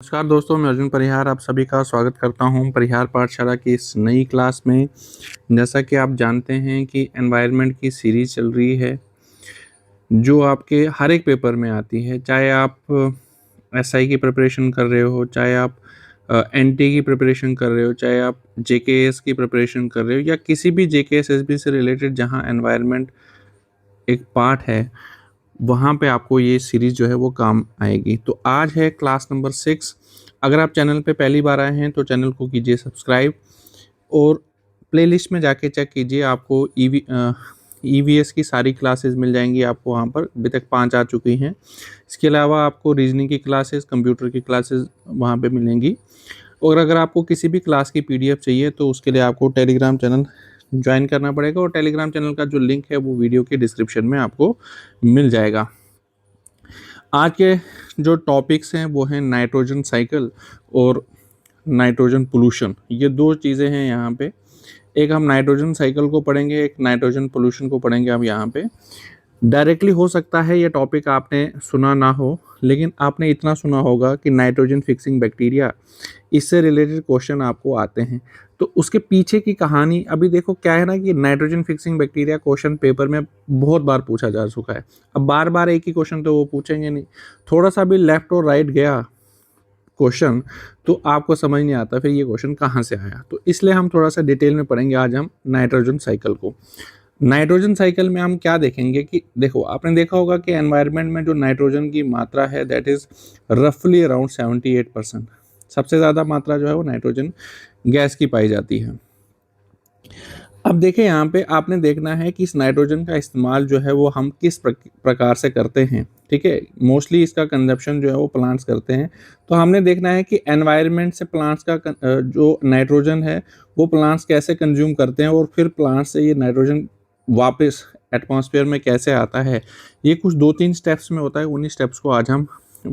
नमस्कार दोस्तों, मैं अर्जुन परिहार आप सभी का स्वागत करता हूं परिहार पाठशाला की इस नई क्लास में। जैसा कि आप जानते हैं कि एनवायरनमेंट की सीरीज चल रही है जो आपके हर एक पेपर में आती है, चाहे आप एसआई की प्रिपरेशन कर रहे हो, चाहे आप एनटी की प्रिपरेशन कर रहे हो, चाहे आप जेकेएस की प्रिपरेशन कर रहे हो या किसी भी जेकेएस एसबी से रिलेटेड जहां एनवायरनमेंट एक पार्ट है, वहाँ पे आपको ये सीरीज़ जो है वो काम आएगी। तो आज है क्लास नंबर 6। अगर आप चैनल पे पहली बार आए हैं तो चैनल को कीजिए सब्सक्राइब और प्लेलिस्ट में जाके चेक कीजिए, आपको ईवीएस की सारी क्लासेस मिल जाएंगी आपको वहाँ पर। अभी तक 5 आ चुकी हैं। इसके अलावा आपको रीजनिंग की क्लासेस, कंप्यूटर की क्लासेस वहाँ पे मिलेंगी। और अगर आपको किसी भी क्लास की पीडीएफ चाहिए तो उसके लिए आपको टेलीग्राम चैनल ज्वाइन करना पड़ेगा और टेलीग्राम चैनल का जो लिंक है वो वीडियो के डिस्क्रिप्शन में आपको मिल जाएगा। आज के जो टॉपिक्स हैं वो हैं नाइट्रोजन साइकिल और नाइट्रोजन पोल्यूशन। ये दो चीज़ें हैं यहाँ पे। एक हम नाइट्रोजन साइकिल को पढ़ेंगे, एक नाइट्रोजन पोल्यूशन को पढ़ेंगे हम यहाँ पे। डायरेक्टली हो सकता है ये टॉपिक आपने सुना ना हो, लेकिन आपने इतना सुना होगा कि नाइट्रोजन फिक्सिंग बैक्टीरिया, इससे रिलेटेड क्वेश्चन आपको आते हैं। तो उसके पीछे की कहानी अभी देखो, क्या है ना कि nitrogen fixing bacteria question paper में बहुत बार पूछा जा चुका है। अब बार बार एक ही क्वेश्चन तो वो पूछेंगे नहीं, थोड़ा सा भी लेफ्ट और राइट गया क्वेश्चन तो आपको समझ नहीं आता फिर ये क्वेश्चन कहाँ से आया। तो इसलिए हम थोड़ा सा डिटेल में पढ़ेंगे आज हम नाइट्रोजन साइकिल को। नाइट्रोजन साइकिल में हम क्या देखेंगे कि देखो, आपने देखा होगा कि एनवायरनमेंट में जो नाइट्रोजन की मात्रा है दैट इज रफली अराउंड 78%। सबसे ज़्यादा मात्रा जो है वो नाइट्रोजन गैस की पाई जाती है। अब देखें, यहाँ पे आपने देखना है कि इस नाइट्रोजन का इस्तेमाल जो है वो हम किस प्रकार से करते हैं। ठीक है, मोस्टली इसका कंजप्शन जो है वो प्लांट्स करते हैं। तो हमने देखना है कि एनवायरनमेंट से प्लांट्स का जो नाइट्रोजन है वो प्लांट्स कैसे कंज्यूम करते हैं और फिर प्लांट्स से ये नाइट्रोजन वापस एटमॉस्फेयर में कैसे आता है। ये कुछ 2-3 स्टेप्स में होता है। उन्हीं स्टेप्स को आज हम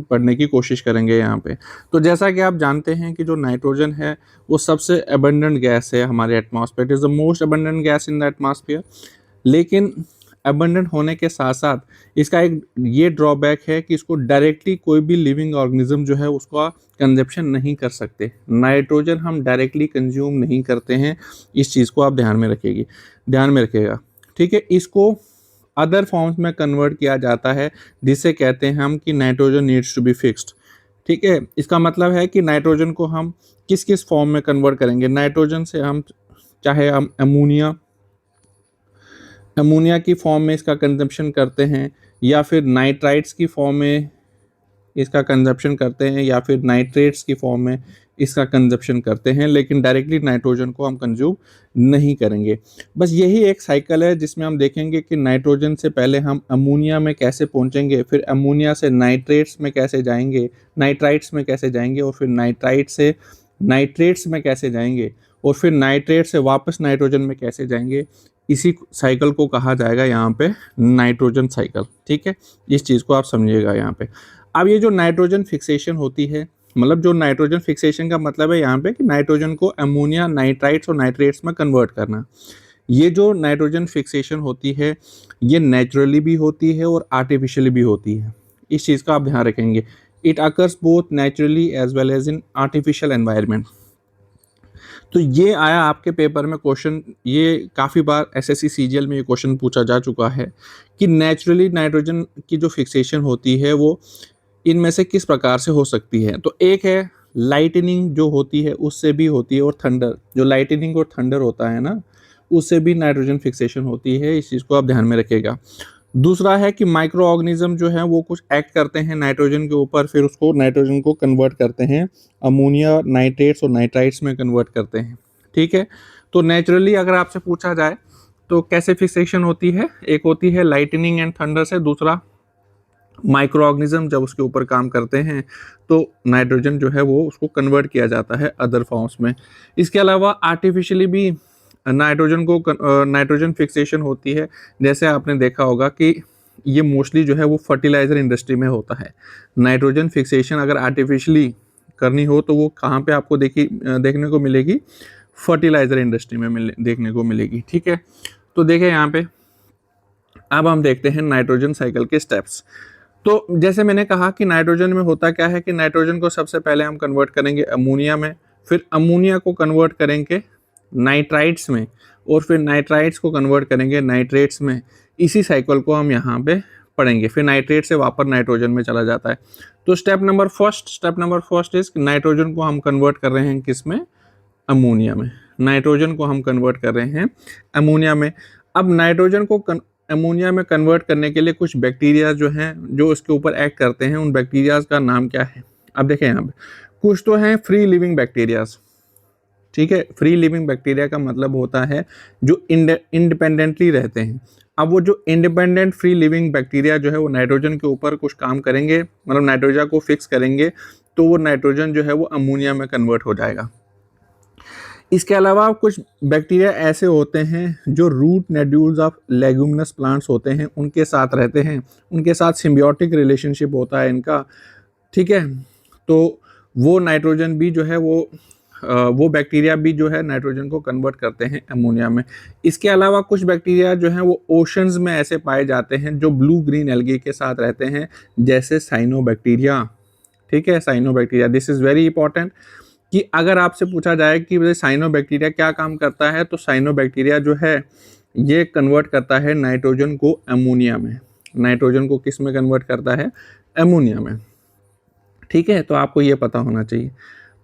पढ़ने की कोशिश करेंगे यहाँ पे। तो जैसा कि आप जानते हैं कि जो नाइट्रोजन है वो सबसे अबंडेंट गैस है हमारे atmosphere. It is the most abundant gas in the atmosphere. लेकिन अबंडेंट होने के साथ साथ इसका एक ये ड्रॉबैक है कि इसको डायरेक्टली कोई भी लिविंग ऑर्गेनिज्म जो है उसका कंजप्शन नहीं कर सकते। नाइट्रोजन हम डायरेक्टली कंज्यूम नहीं करते हैं। इस चीज़ को आप ध्यान में रखिएगा। ठीक है, इसको अदर फॉर्म्स में कन्वर्ट किया जाता है जिसे कहते हैं हम कि nitrogen needs to be fixed. ठीक है, इसका मतलब है कि नाइट्रोजन को हम किस किस फॉर्म में कन्वर्ट करेंगे। नाइट्रोजन से हम चाहे हम अमोनिया की फॉर्म में इसका कंजप्शन करते हैं, या फिर नाइट्राइट्स की फॉर्म में इसका कंजप्शन करते हैं, या फिर नाइट्रेट्स की फॉर्म में इसका कंजप्शन करते हैं, लेकिन डायरेक्टली नाइट्रोजन को हम कंज्यूम नहीं करेंगे। बस यही एक साइकिल है जिसमें हम देखेंगे कि नाइट्रोजन से पहले हम अमोनिया में कैसे पहुंचेंगे, फिर अमोनिया से नाइट्रेट्स में कैसे जाएंगे, नाइट्राइट्स में कैसे जाएंगे, और फिर नाइट्राइट से नाइट्रेट्स में कैसे जाएंगे, और फिर नाइट्रेट से वापस नाइट्रोजन में कैसे जाएंगे। इसी साइकिल को कहा जाएगा यहाँ पे नाइट्रोजन साइकिल। ठीक है, इस चीज़ को आप समझिएगा यहाँ पे। अब ये जो नाइट्रोजन फिक्सेशन होती है, मतलब जो नाइट्रोजन फिक्सेशन का मतलब है यहाँ पे कि नाइट्रोजन को अमोनिया, नाइट्राइट्स और नाइट्रेट्स में कन्वर्ट करना। ये जो नाइट्रोजन फिक्सेशन होती है ये नेचुरली भी होती है और आर्टिफिशियली भी होती है। इस चीज़ का आप ध्यान रखेंगे। It occurs both naturally as well as in artificial environment. तो ये आया आपके पेपर में क्वेश्चन, ये काफ़ी बार एसएससी सीजीएल में ये क्वेश्चन पूछा जा चुका है कि नेचुरली नाइट्रोजन की जो फिक्सेशन होती है वो इनमें से किस प्रकार से हो सकती है। तो एक है लाइटनिंग जो होती है उससे भी होती है, और थंडर, जो लाइटनिंग और थंडर होता है ना उससे भी नाइट्रोजन फिक्सेशन होती है। इस चीज़ को आप ध्यान में रखिएगा। दूसरा है कि माइक्रो ऑर्गेनिज्म जो है वो कुछ एक्ट करते हैं नाइट्रोजन के ऊपर, फिर उसको नाइट्रोजन को कन्वर्ट करते हैं अमोनिया, नाइट्रेट्स और नाइट्राइट्स में कन्वर्ट करते हैं। ठीक है, तो नेचुरली अगर आपसे पूछा जाए तो कैसे फिक्सेशन होती है, एक होती है लाइटनिंग एंड थंडर से, दूसरा माइक्रो ऑर्गेनिज्म जब उसके ऊपर काम करते हैं तो नाइट्रोजन जो है वो उसको कन्वर्ट किया जाता है अदर फॉर्म्स में। इसके अलावा आर्टिफिशियली भी नाइट्रोजन फिक्सेशन होती है। जैसे आपने देखा होगा कि ये मोस्टली जो है वो फर्टिलाइजर इंडस्ट्री में होता है। नाइट्रोजन फिक्सेशन अगर आर्टिफिशियली करनी हो तो वो कहाँ पे आपको देखने को मिलेगी, फर्टिलाइजर इंडस्ट्री में देखने को मिलेगी। ठीक है, तो देखें यहाँ पे अब हम देखते हैं नाइट्रोजन साइकिल के स्टेप्स। तो जैसे मैंने कहा कि नाइट्रोजन में होता क्या है कि नाइट्रोजन को सबसे पहले हम कन्वर्ट करेंगे अमोनिया में, फिर अमोनिया को कन्वर्ट करेंगे नाइट्राइट्स में, और फिर नाइट्राइट्स को कन्वर्ट करेंगे नाइट्रेट्स में। इसी साइकिल को हम यहाँ पे पढ़ेंगे, फिर नाइट्रेट से वापस नाइट्रोजन में चला जाता है। तो step number first is nitrogen को हम कन्वर्ट कर रहे हैं किस में, अमोनिया में। नाइट्रोजन को हम कन्वर्ट कर रहे हैं अमोनिया में। अब नाइट्रोजन को अमोनिया में कन्वर्ट करने के लिए कुछ बैक्टीरिया जो हैं जो उसके ऊपर एक्ट करते हैं, उन बैक्टीरियाज का नाम क्या है। अब देखें यहाँ पे कुछ तो हैं फ्री लिविंग बैक्टीरियाज, ठीक है। फ्री लिविंग बैक्टीरिया का मतलब होता है जो इंडिपेंडेंटली रहते हैं। अब वो जो इंडिपेंडेंट फ्री लिविंग बैक्टीरिया जो है वो नाइट्रोजन के ऊपर कुछ काम करेंगे, मतलब नाइट्रोजन को फिक्स करेंगे, तो वो नाइट्रोजन जो है वो अमोनिया में कन्वर्ट हो जाएगा। इसके अलावा कुछ बैक्टीरिया ऐसे होते हैं जो root nodules of leguminous plants होते हैं उनके साथ रहते हैं, उनके साथ सिम्बियोटिक रिलेशनशिप होता है इनका, ठीक है। तो वो नाइट्रोजन भी जो है वो बैक्टीरिया भी जो है नाइट्रोजन को कन्वर्ट करते हैं अमोनिया में। इसके अलावा कुछ बैक्टीरिया जो हैं वो ओशंस में ऐसे पाए जाते हैं जो ब्लू ग्रीन एल्गी के साथ रहते हैं, जैसे साइनोबैक्टीरिया, ठीक है। Cyanobacteria, this is very important कि अगर आपसे पूछा जाए कि साइनोबैक्टीरिया क्या काम करता है, तो साइनोबैक्टीरिया जो है ये कन्वर्ट करता है नाइट्रोजन को अमोनिया में। नाइट्रोजन को किस में कन्वर्ट करता है, अमोनिया में, ठीक है। तो आपको ये पता होना चाहिए।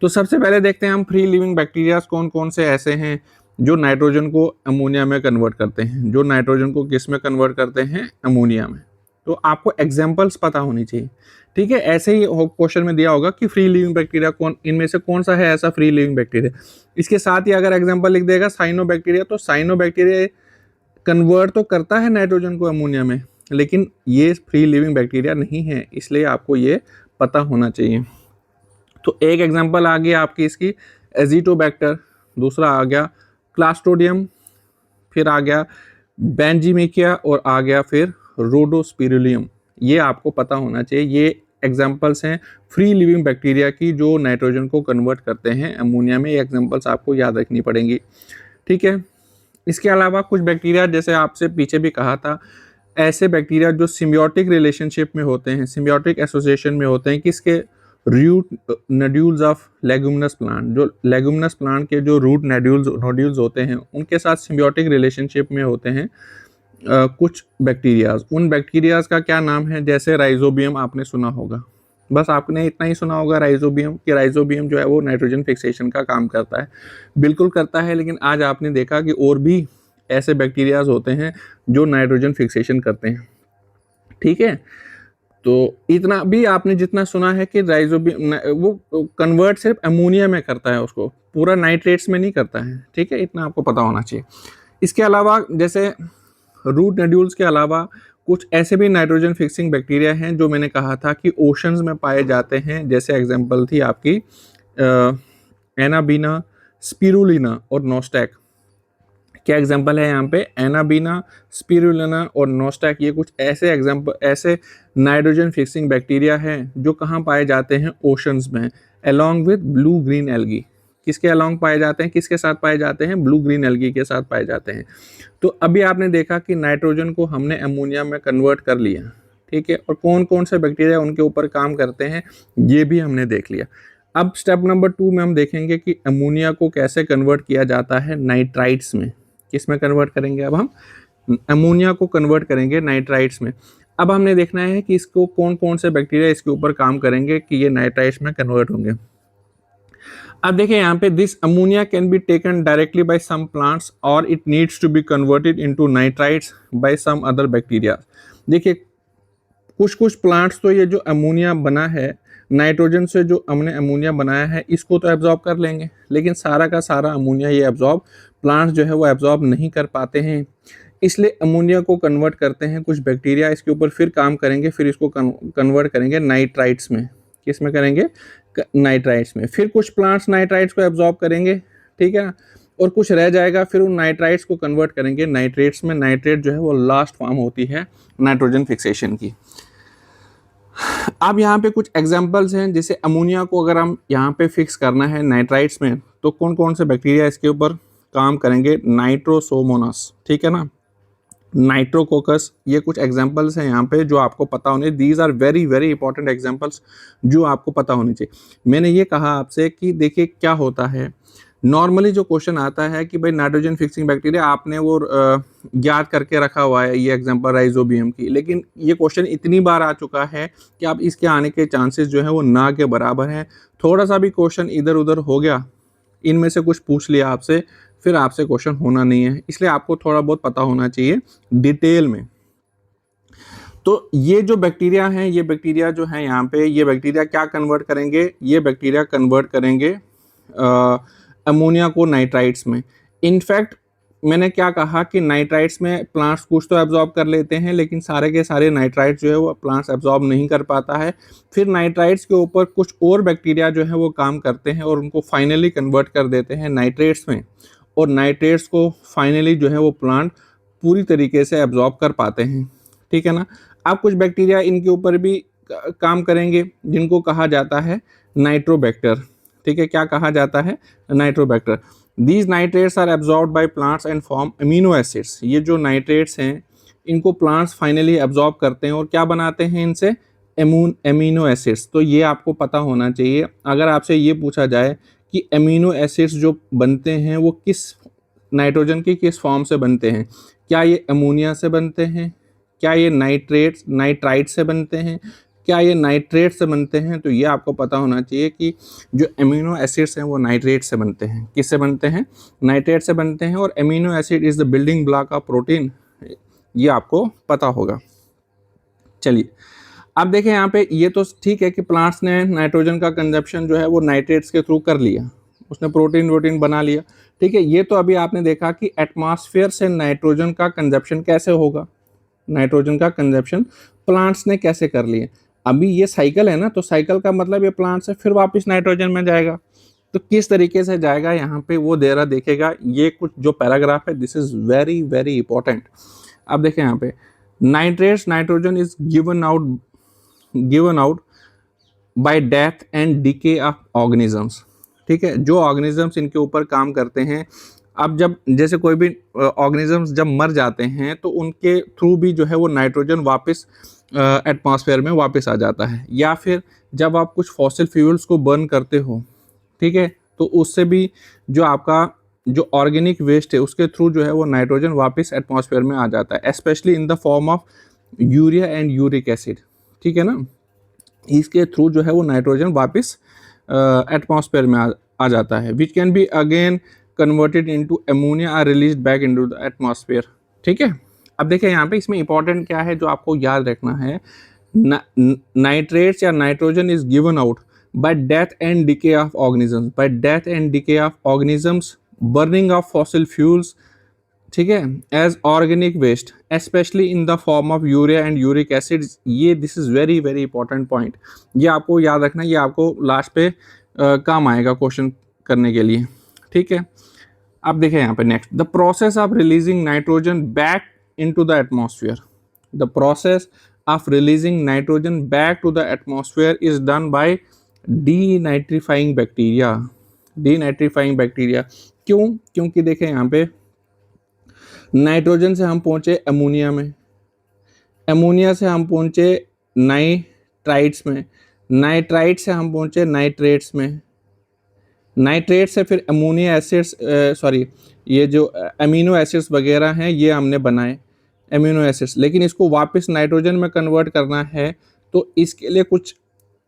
तो सबसे पहले देखते हैं हम फ्री लिविंग बैक्टीरियाज कौन कौन से ऐसे हैं जो नाइट्रोजन को अमोनिया में कन्वर्ट करते हैं, जो नाइट्रोजन को किस में कन्वर्ट करते हैं, अमोनिया में। तो आपको एग्जाम्पल्स पता होनी चाहिए, ठीक है। ऐसे ही क्वेश्चन में दिया होगा कि फ्री लिविंग बैक्टीरिया कौन, इनमें से कौन सा है ऐसा फ्री लिविंग बैक्टीरिया। इसके साथ ही अगर एग्जाम्पल लिख देगा साइनोबैक्टीरिया, तो साइनोबैक्टीरिया कन्वर्ट तो करता है नाइट्रोजन को अमोनिया में, लेकिन ये फ्री लिविंग बैक्टीरिया नहीं है, इसलिए आपको ये पता होना चाहिए। तो एक एग्जांपल आ गया आपकी इसकी एजिटोबैक्टर, दूसरा आ गया क्लास्ट्रोडियम, फिर आ गया बेंजीमिकिया, और आ गया फिर रोडोस्पिरुलियम। ये आपको पता होना चाहिए। ये एग्जांपल्स हैं फ्री लिविंग बैक्टीरिया की जो नाइट्रोजन को कन्वर्ट करते हैं अमोनिया में। ये एग्जांपल्स आपको याद रखनी पड़ेंगी, ठीक है। इसके अलावा कुछ बैक्टीरिया, जैसे आपसे पीछे भी कहा था, ऐसे बैक्टीरिया जो सिम्बियोटिक रिलेशनशिप में होते हैं, सिम्बियोटिक एसोसिएशन में होते हैं, किसके, root nodules of leguminous plant, जो लेग्यूमिनस प्लांट के जो रूट नोड्यूल्स होते हैं उनके साथ सिम्बियोटिक रिलेशनशिप में होते हैं कुछ बैक्टीरियाज। उन बैक्टीरियाज का क्या नाम है, जैसे राइजोबियम आपने सुना होगा, बस आपने इतना ही सुना होगा राइजोबियम, कि राइजोबियम जो है वो नाइट्रोजन फिक्सेशन का काम करता है। बिल्कुल करता है, लेकिन आज आपने देखा कि और भी ऐसे बैक्टीरियाज होते हैं जो नाइट्रोजन फिक्सेशन करते हैं, ठीक है। तो इतना भी आपने जितना सुना है कि राइजोबियम वो कन्वर्ट सिर्फ अमोनिया में करता है, उसको पूरा नाइट्रेट्स में नहीं करता है, ठीक है। इतना आपको पता होना चाहिए। इसके अलावा जैसे रूट नोड्यूल्स के अलावा कुछ ऐसे भी नाइट्रोजन फिक्सिंग बैक्टीरिया हैं जो मैंने कहा था कि ओशंस में पाए जाते हैं, जैसे एग्जांपल थी आपकी एनाबीना, स्पिरुलिना और नोस्टैक। क्या एग्जांपल है यहाँ पे, एनाबीना, स्पिरुलिना और नोस्टैक। ये कुछ ऐसे एग्जांपल, ऐसे नाइट्रोजन फिक्सिंग बैक्टीरिया हैं जो कहाँ पाए जाते हैं, ओशंस में, along with blue green algae. किसके अलोंग पाए जाते हैं, किसके साथ पाए जाते हैं, ब्लू ग्रीन एल्गी के साथ पाए जाते हैं। तो अभी आपने देखा कि नाइट्रोजन को हमने अमोनिया में कन्वर्ट कर लिया, ठीक है, और कौन कौन से बैक्टीरिया उनके ऊपर काम करते हैं ये भी हमने देख लिया। अब स्टेप नंबर 2 में हम देखेंगे कि अमोनिया को कैसे कन्वर्ट किया जाता है नाइट्राइट्स में। किस में कन्वर्ट करेंगे, अब हम अमोनिया को कन्वर्ट करेंगे नाइट्राइट्स में। अब हमने देखना है कि इसको कौन कौन से बैक्टीरिया इसके ऊपर काम करेंगे कि ये नाइट्राइट्स में कन्वर्ट होंगे। अब देखिए यहाँ पे, this ammonia can be taken directly by some plants और it needs to be converted into nitrites by some other bacteria. देखिए कुछ कुछ प्लांट्स तो ये जो अमोनिया बना है, नाइट्रोजन से जो हमने अमोनिया बनाया है, इसको तो एब्जॉर्ब कर लेंगे, लेकिन सारा का सारा अमोनिया ये एब्जॉर्ब प्लांट्स जो है वो एब्जॉर्ब नहीं कर पाते हैं। इसलिए अमोनिया को कन्वर्ट करते हैं कुछ बैक्टीरिया, इसके ऊपर फिर काम करेंगे, फिर इसको कन्वर्ट करेंगे नाइट्राइट्स में। किस में करेंगे, नाइट्राइट्स में। फिर कुछ प्लांट्स नाइट्राइट्स को एब्जॉर्ब करेंगे, ठीक है, और कुछ रह जाएगा, फिर उन नाइट्राइट्स को कन्वर्ट करेंगे नाइट्रेट्स में। नाइट्रेट जो है वो लास्ट फॉर्म होती है नाइट्रोजन फिक्सेशन की। अब यहाँ पे कुछ एग्जांपल्स हैं, जैसे अमोनिया को अगर हम यहाँ पे फिक्स करना है नाइट्राइट्स में, तो कौन कौन से बैक्टीरिया इसके ऊपर काम करेंगे, नाइट्रोसोमोनास, ठीक है ना। नाइट्रोकोकस, ये कुछ एग्जांपल्स हैं यहाँ पे जो आपको पता होने, these are very very important examples जो आपको पता होने चाहिए। मैंने ये कहा आपसे कि देखिए क्या होता है, नॉर्मली जो क्वेश्चन आता है कि भाई नाइट्रोजन फिक्सिंग बैक्टीरिया, आपने वो याद करके रखा हुआ है ये एग्जांपल राइजोबियम की, लेकिन ये क्वेश्चन इतनी बार आ चुका है कि आप इसके आने के चांसेस जो है वो ना के बराबर हैं। थोड़ा सा भी क्वेश्चन इधर उधर हो गया, इनमें से कुछ पूछ लिया आपसे, फिर आपसे क्वेश्चन होना नहीं है, इसलिए आपको थोड़ा बहुत पता होना चाहिए डिटेल में। तो ये जो बैक्टीरिया हैं, ये बैक्टीरिया जो है यहाँ पे, ये बैक्टीरिया क्या कन्वर्ट करेंगे, ये बैक्टीरिया कन्वर्ट करेंगे अमोनिया को नाइट्राइट्स में। इनफैक्ट मैंने क्या कहा कि नाइट्राइट्स में प्लांट्स कुछ तो एब्जॉर्ब कर लेते हैं, लेकिन सारे के सारे नाइट्राइट्स जो है वो प्लांट्स एब्जॉर्ब नहीं कर पाता है। फिर नाइट्राइट्स के ऊपर कुछ और बैक्टीरिया जो है वो काम करते हैं और उनको फाइनली कन्वर्ट कर देते हैं नाइट्रेट्स में, और नाइट्रेट्स को फाइनली जो है वो प्लांट पूरी तरीके से एब्जॉर्ब कर पाते हैं। ठीक है ना। अब कुछ बैक्टीरिया इनके ऊपर भी काम करेंगे जिनको कहा जाता है नाइट्रोबैक्टर। ठीक है, क्या कहा जाता है, nitrobacter. These nitrates are absorbed by plants and form amino acids. ये जो नाइट्रेट्स हैं इनको प्लांट्स फाइनली एब्जॉर्ब करते हैं और क्या बनाते हैं इनसे, अमीनो एसिड्स। तो ये आपको पता होना चाहिए। अगर आपसे ये पूछा जाए कि अमीनो एसिड्स जो बनते हैं वो किस नाइट्रोजन की किस फॉर्म से बनते हैं, क्या ये अमोनिया से बनते हैं, क्या ये नाइट्राइट से बनते हैं, क्या ये नाइट्रेट से बनते हैं, तो ये आपको पता होना चाहिए कि जो अमीनो एसिड्स हैं वो नाइट्रेट से बनते हैं। किससे बनते हैं, नाइट्रेट से बनते हैं। और amino acid is the building block of protein, ये आपको पता होगा। चलिए अब देखें यहाँ पे, ये तो ठीक है कि प्लांट्स ने नाइट्रोजन का कंजप्शन जो है वो नाइट्रेट्स के थ्रू कर लिया, उसने प्रोटीन वोटीन बना लिया। ठीक है, ये तो अभी आपने देखा कि एटमॉस्फेयर से नाइट्रोजन का कंजप्शन कैसे होगा, नाइट्रोजन का कंजप्शन प्लांट्स ने कैसे कर लिया। अभी ये साइकिल है ना, तो साइकिल का मतलब ये प्लांट से फिर वापस नाइट्रोजन में जाएगा, तो किस तरीके से जाएगा यहाँ पे वो दे रहा देखेगा। ये कुछ जो पैराग्राफ है this is very very important. अब देखें यहाँ पे, nitrates nitrogen is given out by death and decay of organisms. ठीक है, जो ऑर्गेनिजम्स इनके ऊपर काम करते हैं, अब जब जैसे कोई भी ऑर्गेनिजम्स जब मर जाते हैं तो उनके थ्रू भी जो है वो नाइट्रोजन वापस एटमॉस्फेयर में वापस आ जाता है। या फिर जब आप कुछ फॉसिल फ्यूल्स को बर्न करते हो, ठीक है, तो उससे भी जो आपका जो ऑर्गेनिक वेस्ट है उसके थ्रू जो है वो नाइट्रोजन वापस एटमॉस्फेयर में आ जाता है, specially in the form of urea and uric acid. ठीक है ना, इसके थ्रू जो है वो नाइट्रोजन वापस एटमॉस्फेयर में आ जाता है, which can be again converted into ammonia or released back into the atmosphere. ठीक है, अब देखिए यहाँ पे इसमें इंपॉर्टेंट क्या है जो आपको याद रखना है, नाइट्रेट्स या nitrogen is given out by death and decay of organisms, by death and decay of organisms, burning of fossil fuels, ठीक है, as organic waste specially in the form of urea and uric acid. ये this is very very important point, ये आपको याद रखना, ये आपको last पे काम आएगा क्वेश्चन करने के लिए। ठीक है, अब देखें यहाँ पे next, the process of releasing nitrogen back into the atmosphere, the process of releasing nitrogen back to the atmosphere is done by denitrifying bacteria. Denitrifying bacteria क्यों, क्योंकि देखें यहाँ पे नाइट्रोजन से हम पहुंचे अमोनिया में, अमोनिया से हम पहुंचे नाइट्राइट्स में, नाइट्राइट से हम पहुंचे नाइट्रेट्स में, नाइट्रेट से फिर अमोनिया एसिड्स ये जो अमीनो एसिड्स वगैरह हैं ये हमने बनाए अमीनो एसिड्स, लेकिन इसको वापस नाइट्रोजन में कन्वर्ट करना है तो इसके लिए कुछ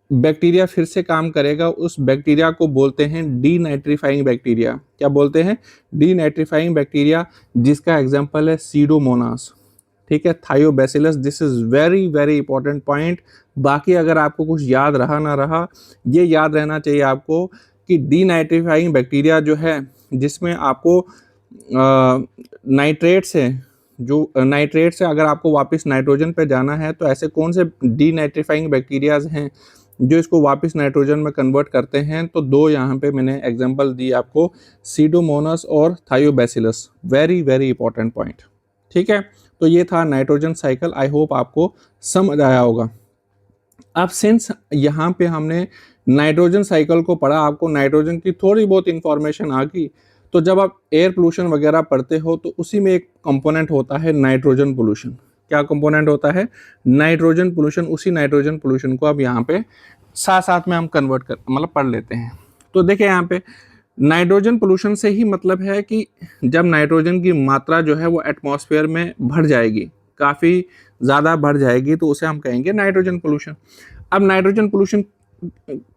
बैक्टीरिया फिर से काम करेगा। उस बैक्टीरिया को बोलते हैं डीनाइट्रीफाइंग बैक्टीरिया। क्या बोलते हैं, डीनाइट्रीफाइंग बैक्टीरिया, जिसका एग्जांपल है सीडोमोनास। ठीक है, Thiobacillus. This is very very important point. बाकी अगर आपको कुछ याद रहा ना रहा, ये याद रहना चाहिए आपको कि डीनाइट्रीफाइंग बैक्टीरिया जो है जिसमें आपको नाइट्रेट से अगर आपको वापस नाइट्रोजन पे जाना है तो ऐसे कौन से डीनाइट्रीफाइंग बैक्टीरियाज हैं जो इसको वापस नाइट्रोजन में कन्वर्ट करते हैं, तो दो यहाँ पे मैंने एग्जांपल दी आपको, सीडोमोनास और Thiobacillus. Very very important point. ठीक है, तो ये था नाइट्रोजन साइकिल। आई होप आपको समझ आया होगा। अब सिंस यहाँ पे हमने नाइट्रोजन साइकिल को पढ़ा, आपको नाइट्रोजन की थोड़ी बहुत इंफॉर्मेशन आ गई, तो जब आप एयर पोल्यूशन वगैरह पढ़ते हो तो उसी में एक कंपोनेंट होता है नाइट्रोजन पोल्यूशन। क्या कंपोनेंट होता है? Nitrogen pollution. उसी नाइट्रोजन पोल्यूशन को अब यहाँ पे साथ साथ में हम कन्वर्ट कर मतलब पढ़ लेते हैं। तो देखिए यहाँ पे नाइट्रोजन पोल्यूशन से ही मतलब है कि जब नाइट्रोजन की मात्रा जो है वो एटमॉस्फेयर में बढ़ जाएगी, काफ़ी ज़्यादा बढ़ जाएगी, तो उसे हम कहेंगे नाइट्रोजन पोल्यूशन। अब नाइट्रोजन पोल्यूशन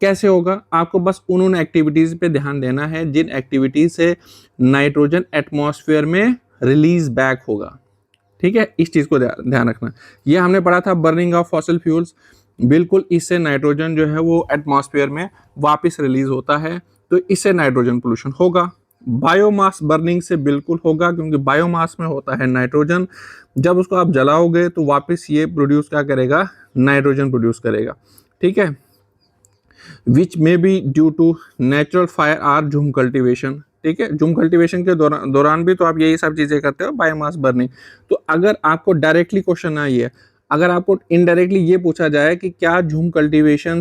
कैसे होगा? आपको बस उन एक्टिविटीज़ पे ध्यान देना है जिन एक्टिविटीज से नाइट्रोजन एटमॉस्फेयर में रिलीज बैक होगा। ठीक है, इस चीज़ को ध्यान रखना। ये हमने पढ़ा था बर्निंग ऑफ फॉसिल फ्यूल्स, बिल्कुल इससे नाइट्रोजन जो है वो एटमॉस्फेयर में वापस रिलीज होता है, तो इससे नाइट्रोजन पोल्यूशन होगा। बायोमास बर्निंग से बिल्कुल होगा, क्योंकि बायोमास में होता है नाइट्रोजन, जब उसको आप जलाओगे तो वापस ये प्रोड्यूस क्या करेगा? नाइट्रोजन प्रोड्यूस करेगा। ठीक है, which may be due to natural fire or jhum cultivation. ठीक है, झूम कल्टिवेशन के दौरान भी तो आप यही सब चीजें करते हो, बायोमास बर्निंग। तो अगर आपको डायरेक्टली क्वेश्चन आई है, अगर आपको इनडायरेक्टली ये पूछा जाए कि क्या झूम कल्टीवेशन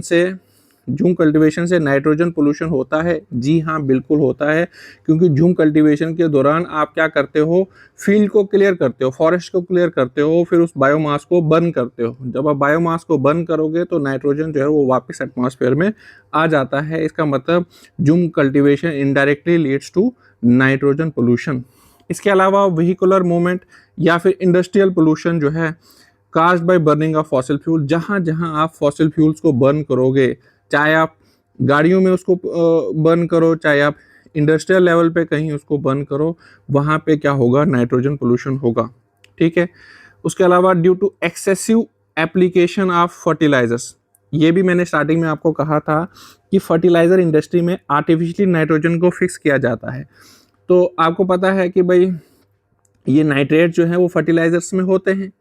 से नाइट्रोजन पोल्यूशन होता है? जी हाँ, बिल्कुल होता है, क्योंकि झूम कल्टीवेशन के दौरान आप क्या करते हो? फील्ड को क्लियर करते हो, फॉरेस्ट को क्लियर करते हो, फिर उस बायोमास को बर्न करते हो। जब आप बायोमास को बर्न करोगे तो नाइट्रोजन जो है वो वापस एटमॉस्फेयर में आ जाता है। इसका मतलब jhum cultivation indirectly leads to nitrogen pollution. इसके अलावा व्हीकुलर मूवमेंट या फिर इंडस्ट्रियल पोल्यूशन जो है caused by burning of fossil fuel, जहाँ जहाँ आप फॉसिल फ्यूल्स को बर्न करोगे, चाहे आप गाड़ियों में उसको बर्न करो, चाहे आप इंडस्ट्रियल लेवल पे कहीं उसको बर्न करो, वहाँ पे क्या होगा? नाइट्रोजन पोल्यूशन होगा। ठीक है, उसके अलावा due to excessive application of fertilisers, ये भी मैंने स्टार्टिंग में आपको कहा था कि फर्टिलाइजर इंडस्ट्री में आर्टिफिशियली नाइट्रोजन को फिक्स किया जाता है। तो आपको पता है कि भाई ये नाइट्रेट जो है वो फर्टिलाइजर्स में होते हैं।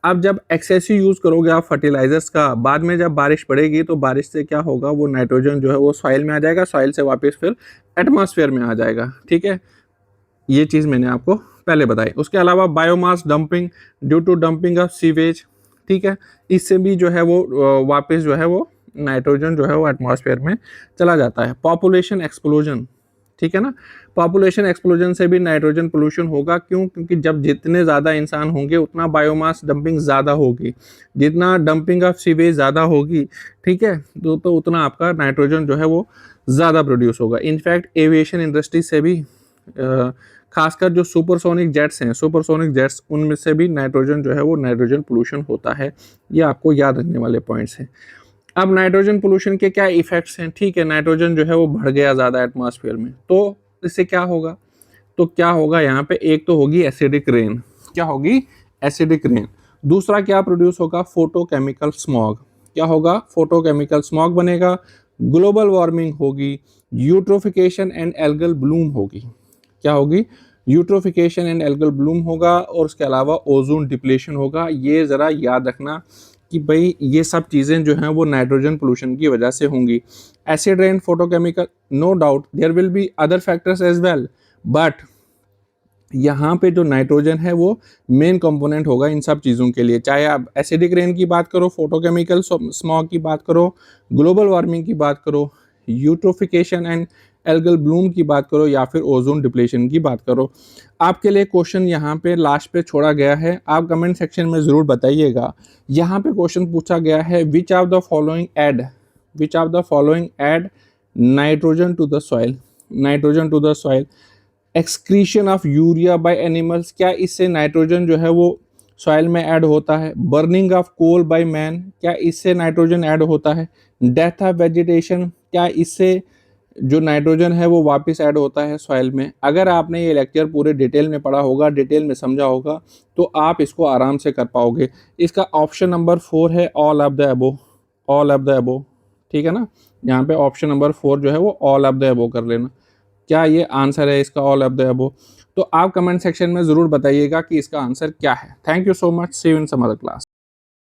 अब जब एक्सेसिव यूज़ करोगे आप फर्टिलाइजर्स का, बाद में जब बारिश पड़ेगी तो बारिश से क्या होगा? वो नाइट्रोजन जो है वो सॉइल में आ जाएगा, सॉइल से वापस फिर एटमॉस्फेयर में आ जाएगा। ठीक है, ये चीज़ मैंने आपको पहले बताई। उसके अलावा biomass dumping due to dumping of sewage, ठीक है, इससे भी जो है वो वापस जो है वो नाइट्रोजन जो है वो एटमॉस्फेयर में चला जाता है। पॉपुलेशन एक्सप्लोजन, ठीक है ना, पॉपुलेशन एक्सप्लोजन से भी नाइट्रोजन पोल्यूशन होगा। क्यों? क्योंकि जब जितने ज़्यादा इंसान होंगे उतना बायोमास डंपिंग ज़्यादा होगी, जितना डंपिंग ऑफ सीवेज ज़्यादा होगी, ठीक है, तो उतना आपका नाइट्रोजन जो है वो ज़्यादा प्रोड्यूस होगा। इनफैक्ट एविएशन इंडस्ट्री से भी खासकर जो सुपरसोनिक जेट्स हैं, सुपरसोनिक जेट्स, उनमें से भी नाइट्रोजन जो है वो नाइट्रोजन पोल्यूशन होता है। ये आपको याद रखने वाले पॉइंट्स हैं। अब नाइट्रोजन पोल्यूशन के क्या इफेक्ट्स हैं? ठीक है, नाइट्रोजन जो है वो बढ़ गया ज़्यादा एटमॉस्फेयर में, तो इससे क्या होगा? तो क्या होगा यहाँ पे? एक तो होगी एसिडिक रेन। क्या होगी? Acidic rain. दूसरा क्या प्रोड्यूस होगा? Photochemical smog. क्या होगा? फोटोकेमिकल स्मॉग बनेगा। ग्लोबल वार्मिंग होगी। यूट्रोफिकेशन एंड एल्गल ब्लूम होगी। क्या होगी? यूट्रोफिकेशन एंड एल्गल ब्लूम होगा। और उसके अलावा ओजोन डिप्लेशन होगा। ये ज़रा याद रखना कि भाई ये सब चीज़ें जो हैं वो नाइट्रोजन पोल्यूशन की वजह से होंगी। Acid rain, photochemical, no doubt there will be other factors as well, but यहाँ पे जो नाइट्रोजन है वो मेन कंपोनेंट होगा इन सब चीज़ों के लिए। चाहे आप एसिडिक रेन की बात करो, फोटोकेमिकल स्मॉग की बात करो, ग्लोबल वार्मिंग की बात करो, यूट्रोफिकेशन एंड एल्गल ब्लूम की बात करो, या फिर ओजोन डिप्लेशन की बात करो। आपके लिए क्वेश्चन यहाँ पे लास्ट पे छोड़ा गया है, आप कमेंट सेक्शन में ज़रूर बताइएगा। यहाँ पे क्वेश्चन पूछा गया है, which of the following add nitrogen to the soil, nitrogen to the soil. Excretion of urea by animals, क्या इससे नाइट्रोजन जो है वो सॉइल में ऐड होता है? Burning of coal by man, क्या इससे नाइट्रोजन ऐड होता है? डेथ ऑफ वेजिटेशन, क्या इससे जो नाइट्रोजन है वो वापस ऐड होता है सॉइल में? अगर आपने ये लेक्चर पूरे डिटेल में पढ़ा होगा, डिटेल में समझा होगा, तो आप इसको आराम से कर पाओगे। इसका ऑप्शन नंबर 4 है all of the above, all of the above. ठीक है ना, यहाँ पे ऑप्शन नंबर 4 जो है वो ऑल ऑफ द अबोव कर लेना। क्या ये आंसर है इसका, ऑल ऑफ द अबोव? तो आप कमेंट सेक्शन में ज़रूर बताइएगा कि इसका आंसर क्या है। Thank you so much, see you in some other class.